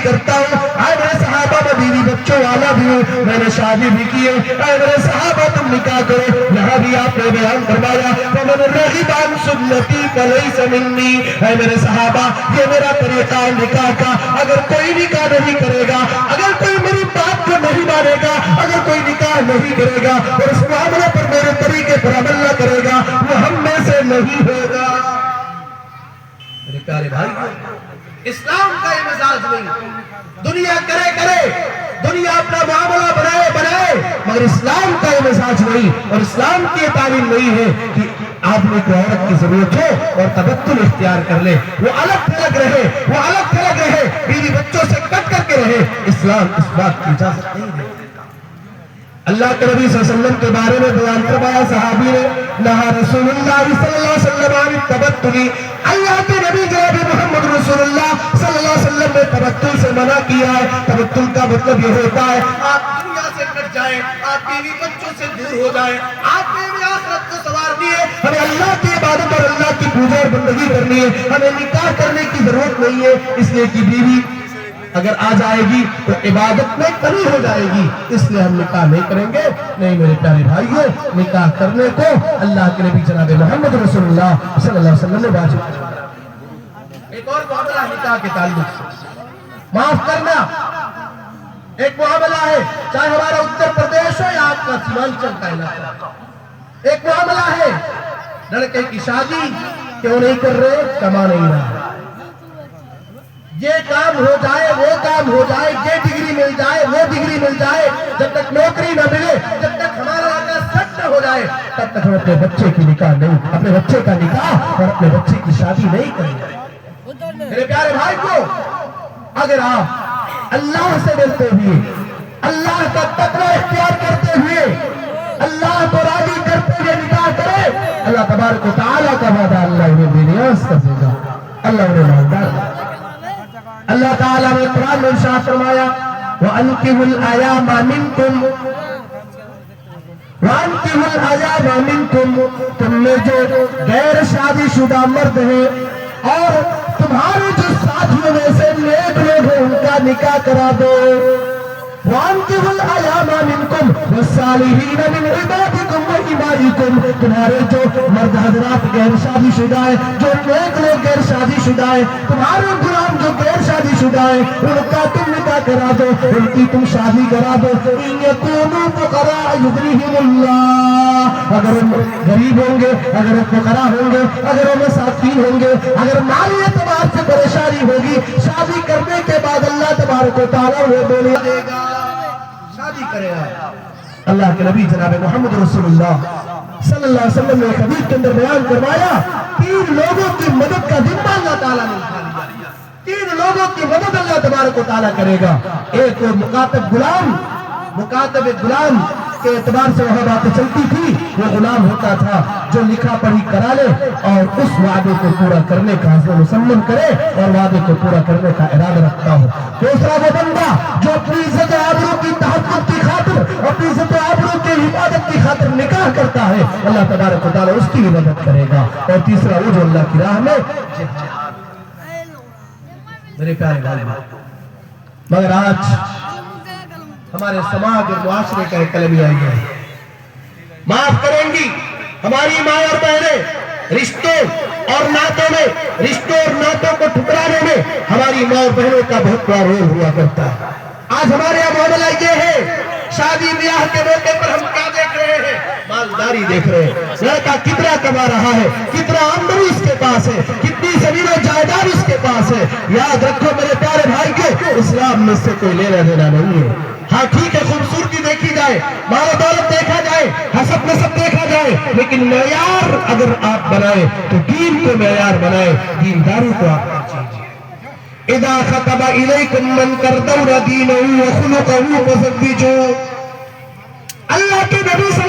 کرتا ہوں. اے میرے صحابہ میں بیوی بچوں والا بھی ہوں, میں نے شادی بھی کی ہے. اے میرے صحابہ تم نکاح کرو. یہاں بھی آپ نے بیان فرمایا فمن رغب عن سنتی فلیس منی. اے میرے صحابہ یہ میرا طریقہ نکاح کا, اگر کوئی نکاح نہیں کرے گا, اگر کوئی میری بات کو نہیں مانے گا, اگر کوئی نکاح نہیں کرے گا اور اس معاملے پر میرے طریقے پر عمل نہ کرے گا, وہ ہم میں سے نہیں ہوگا. میرے پیارے بھائی, اسلام کا یہ مزاج نہیں. دنیا کرے دنیا اپنا معاملہ بنائے مگر اسلام کا یہ مزاج نہیں, اور اسلام کی یہ تعلیم نہیں ہے کہ آدمی کو عورت کی ضرورت ہو اور تبتل اختیار کر لے, وہ الگ تھلگ رہے, بیوی بچوں سے کٹ کر کے رہے. اسلام اس بات کی اجازت نہیں دیتا. اللہ کے نبی صلی اللہ علیہ وسلم کے بارے میں بیان فرمایا صحابی نے, نہا رسول اللہ صلی اللہ علیہ وسلم عن التبتل. اللہ کے نبی جناب محمد رسول اللہ صلی اللہ علیہ وسلم نے تبتل سے منع کیا ہے. تبتل کا مطلب یہ ہوتا ہے آپ دنیا سے کٹ جائیں, آپ بیوی بچوں سے دور ہو جائیں, آپ نے بھی آخرت کو سنوارنی ہے, ہمیں اللہ کی عبادت اور اللہ کی پوجا اور بندگی کرنی ہے, ہمیں نکاح کرنے کی ضرورت نہیں ہے. اس لیے کہ بیوی اگر آ جائے گی تو عبادت میں کمی ہو جائے گی, اس لیے ہم نکاح نہیں کریں گے. نہیں میرے پیارے بھائیوں, نکاح کرنے کو اللہ کے نبی جناب محمد رسول اللہ صلی اللہ علیہ وسلم نے واجب کیا. ایک اور معاملہ نکاح کے تعلق سے, معاف کرنا ایک معاملہ ہے, چاہے ہمارا اتر پردیش ہو یا آپ کا سیمانچل کا علاقہ. ایک معاملہ ہے لڑکے کی شادی کیوں نہیں کر رہے, کما نہیں رہا, یہ کام ہو جائے وہ کام ہو جائے, یہ ڈگری مل جائے وہ ڈگری مل جائے, جب تک نوکری نہ ملے, جب تک ہمارا علاقہ سیٹ نہ ہو جائے, تب تک ہم اپنے بچے کی نکاح نہیں, اپنے بچے کا نکاح اور اپنے بچے کی شادی نہیں کریں گے. میرے پیارے بھائی کو, اگر آپ اللہ سے ڈرتے ہوئے, اللہ کا تقوی اختیار کرتے ہوئے, اللہ کو راضی کرتے ہوئے نکاح کرے, اللہ تبارک و تعالیٰ کا وعدہ اللہ انہیں بے نیاز کر دے گا, اللہ انہیں مالدار کر دے گا. اللہ تعالیٰ نے قرآن میں ارشاد فرمایا وَأَنْكِحُوا الْأَيَامَ مِنْكُمْ, وَأَنْكِحُوا الْأَيَامَ مِنْكُمْ, تم میں جو غیر شادی شدہ مرد ہیں اور تمہارے جو ساتھیوں میں سے نیک لوگ ہیں ان کا نکاح کرا دو. وَأَنْكِحُوا الْأَيَامَ مِنْكُمْ وَالصَّالِحِينَ مِنْ عِبَادِكُمْ وَإِمَائِكُمْ, تمہارے جو مرد حضرات غیر شادی شدہ ہیں, جو نیک لوگ غیر شادی شدہ ہیں, تمہارے غلام جو غیر شادی شدہ ہیں, ان کا تم نکاح کرا دو, ان کی تم شادی کرا دو. إِن يَكُونُوا فُقَرَاءَ يُغْنِهِمُ اللَّهُ, اگر ہم غریب ہوں گے, اگر ہم فقراء ہوں گے, اگر ہم مساکین ہوں گے, اگر مالی اعتبار سے پریشانی ہوگی, شادی کرنے کے بعد اللہ تبارک و تعالیٰ وہ بولے دے گا, شادی کرے گا. اللہ کے نبی جناب محمد رسول اللہ صلی اللہ علیہ وسلم نے ایک حدیث کے اندر بیان کروایا, 3 لوگوں کی مدد کا ذمہ اللہ تعالیٰ نے اٹھا لیا. 3 لوگوں کی مدد اللہ تبارک و تعالیٰ کرے گا. ایک مکاتب غلام کے اعتبار سے وہاں باتیں چلتی تھی, وہ غلام ہوتا تھا جو لکھا پڑھی کرا لے اور اس وعدے کو پورا کرنے کا عزم و مصمم کرے اور وعدے کو پورا کرنے کا ارادہ رکھتا ہو. دوسرا وہ بندہ جو اپنی عزت و آبرو کی تحفظ کی خاطر, اپنی عزت و آبرو کی حفاظت کی خاطر نکاح کرتا ہے, اللہ تبارک و تعالیٰ اس کی بھی مدد کرے گا. اور تیسرا وہ جو اللہ کی راہ میں میرے پیارے بھائی, مگر آج ہمارے سماج اور معاشرے کا ایک کلمی آئی ہے, معاف کریں گی ہماری ماں اور بہنیں رشتوں اور ناتوں میں, رشتوں اور ناتوں کو ٹھکرانے میں ہماری ماں اور بہنوں کا بہت بڑا رول ہوا کرتا ہے. آج ہمارے یہاں معاملہ یہ ہے, شادی بیاہ کے موقع پر ہم کیا دیکھ رہے ہیں, مالداری دیکھ رہے ہیں. لڑکا کتنا کما رہا ہے, کتنا آمدنی اس کے پاس ہے, کتنی زمین و جائیداد اس کے پاس ہے. یاد رکھو میرے پیارے بھائی کو, اسلام میں سے کوئی لینا دینا نہیں ہے. ہاں ٹھیک ہے, خوبصورتی دیکھی جائے, مال و دولت دیکھا جائے, حسب نسب دیکھا جائے, لیکن معیار اگر آپ بنائیں تو دین کو معیار بنائیں, دینداری کو آپ اذا خطب الیکم من ترضون دینہ وخلقہ فزوجوہ. اللہ کے نبی صلی